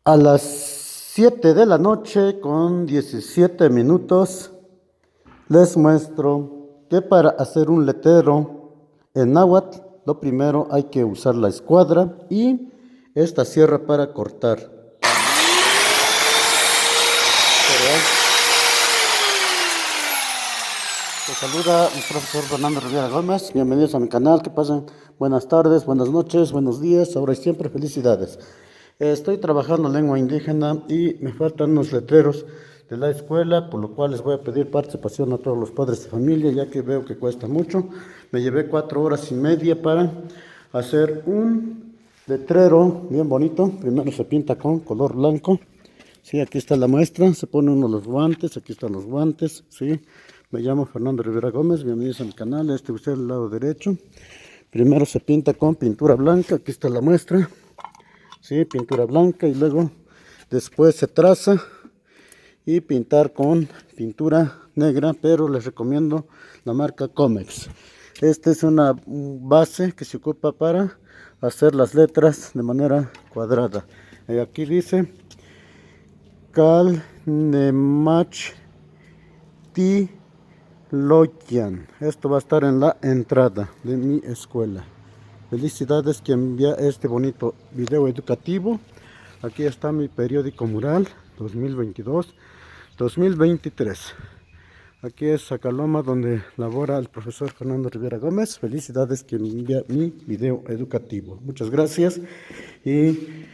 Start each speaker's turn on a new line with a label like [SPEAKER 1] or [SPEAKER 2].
[SPEAKER 1] A las 7 de la noche con 17 minutos les muestro que para hacer un letrero en náhuatl, lo primero hay que usar la escuadra y esta sierra para cortar. Te saluda el profesor Fernando Rivera Gómez. Bienvenidos a mi canal. Que pasen buenas tardes, buenas noches, buenos días, ahora y siempre felicidades. Estoy trabajando lengua indígena y me faltan unos letreros de la escuela, por lo cual les voy a pedir participación a todos los padres de familia, ya que veo que cuesta mucho. Me llevé 4 horas y media para hacer un letrero bien bonito. Primero se pinta con color blanco. Sí, aquí está la muestra, se pone uno los guantes, aquí están los guantes, sí. Me llamo Fernando Rivera Gómez, bienvenidos a mi canal, usted el lado derecho. Primero se pinta con pintura blanca, aquí está la muestra. Sí, pintura blanca y luego después se traza y pintar con pintura negra, pero les recomiendo la marca Comex. Esta es una base que se ocupa para hacer las letras de manera cuadrada. Aquí dice Calnemach Loyan. Esto va a estar en la entrada de mi escuela. Felicidades que envía este bonito video educativo. Aquí está mi periódico mural 2022-2023. Aquí es Zacaloma, donde labora el profesor Fernando Rivera Gómez. Felicidades que envía mi video educativo. Muchas gracias y